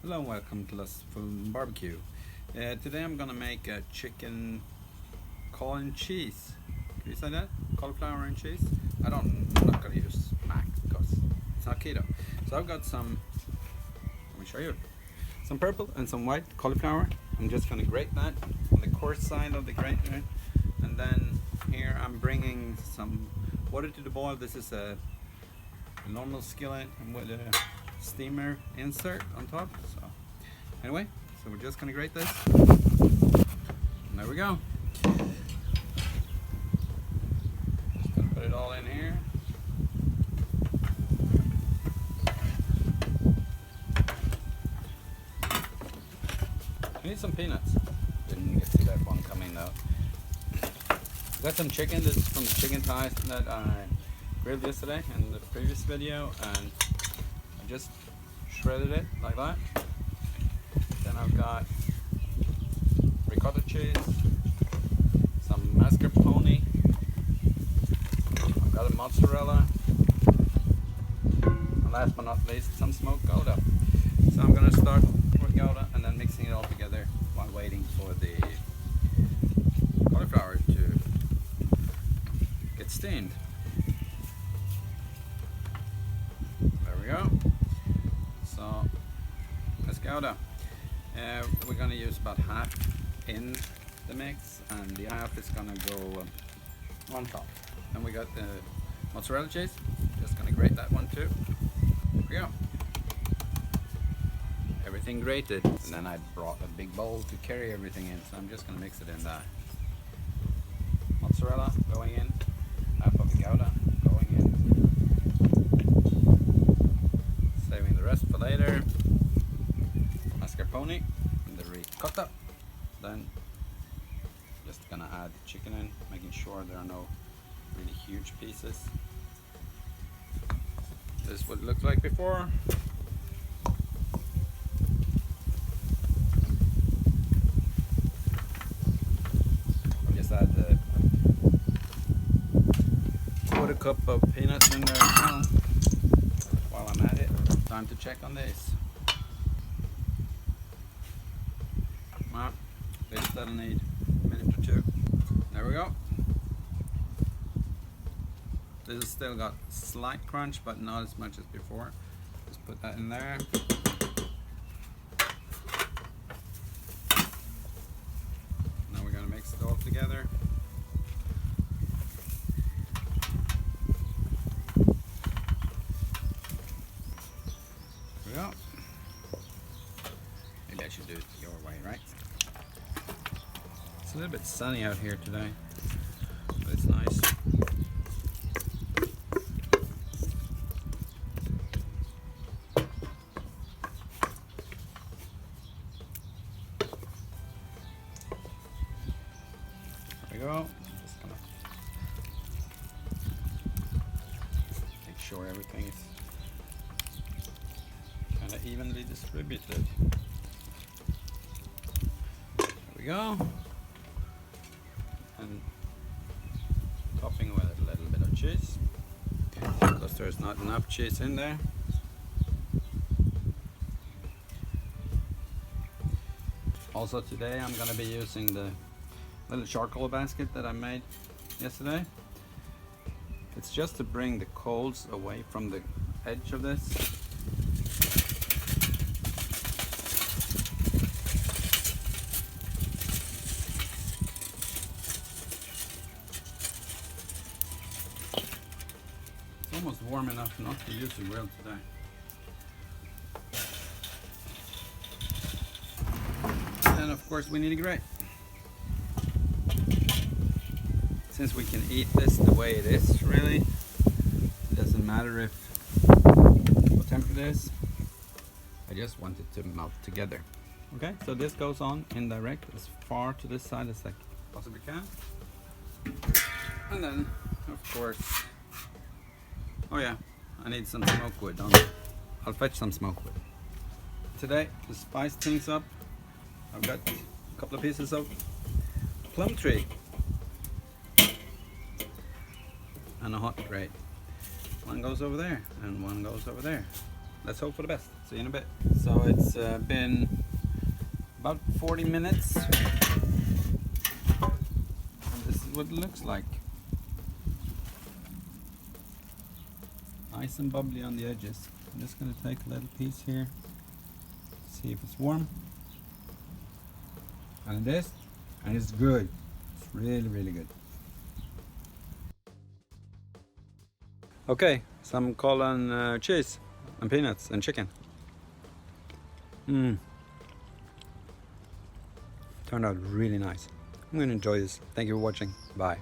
Hello and welcome to Lustful Barbecue. Today I'm gonna make a chicken Caul'n'cheese. Can you say that? Cauliflower and cheese? I'm not gonna use mac because it's not keto. So I've got some, let me show you, some purple and some white cauliflower. I'm just gonna grate that on the coarse side of the grater. And then here I'm bringing some water to the boil. This is a normal skillet with a steamer insert on top. So anyway, so we're just gonna grate this. And there we go. Just gonna put it all in here. I need some peanuts. Didn't get to see that one coming though. Got some chicken. This is from the chicken thighs that I grilled yesterday in the previous video, and I just shredded it like that. Then I've got ricotta cheese, some mascarpone, I've got a mozzarella, and last but not least, some smoked gouda. So I'm gonna start with gouda and then mixing it all together while waiting for the cauliflower to get steamed. There we go. So let's gouda. We're gonna use about half in the mix, and the half is gonna go on top. And we got the mozzarella cheese. Just gonna grate that one too. There we go. Everything grated, and then I brought a big bowl to carry everything in. So I'm just gonna mix it in there. Mozzarella going in, half of the gouda going in. Saving the rest for later. Mascarpone and the ricotta. Then just gonna add the chicken in, making sure there are no really huge pieces. This is what it looked like before. I'll just add the quarter cup of peanuts in there as well. While I'm at it, time to check on this. Well, that'll need a minute or two. There we go. This has still got slight crunch, but not as much as before. Just put that in there. Now we're gonna mix it all together. There we go. Maybe I should do it your way, right? It's a little bit sunny out here today, but it's nice. There we go. Just gonna make sure everything is kind of evenly distributed. There we go. And topping with a little bit of cheese, because there's not enough cheese in there. Also today I'm going to be using the little charcoal basket that I made yesterday. It's just to bring the coals away from the edge of this. Almost warm enough not to use the grill today. And of course we need a grate. Since we can eat this the way it is, really, it doesn't matter what temperature it is. I just want it to melt together. Okay, so this goes on indirect as far to this side as I possibly can. And then, of course, oh yeah, I need some smoke wood. I'll fetch some smoke wood. Today, to spice things up, I've got a couple of pieces of plum tree and a hot grate. One goes over there and one goes over there. let's hope for the best. See you in a bit. So it's been about 40 minutes. And this is what it looks like. Nice and bubbly on the edges. I'm just going to take a little piece here, see if it's warm. And it is, and it's good. It's really, really good. Okay, some cheese and peanuts and chicken. Turned out really nice. I'm going to enjoy this. Thank you for watching. Bye.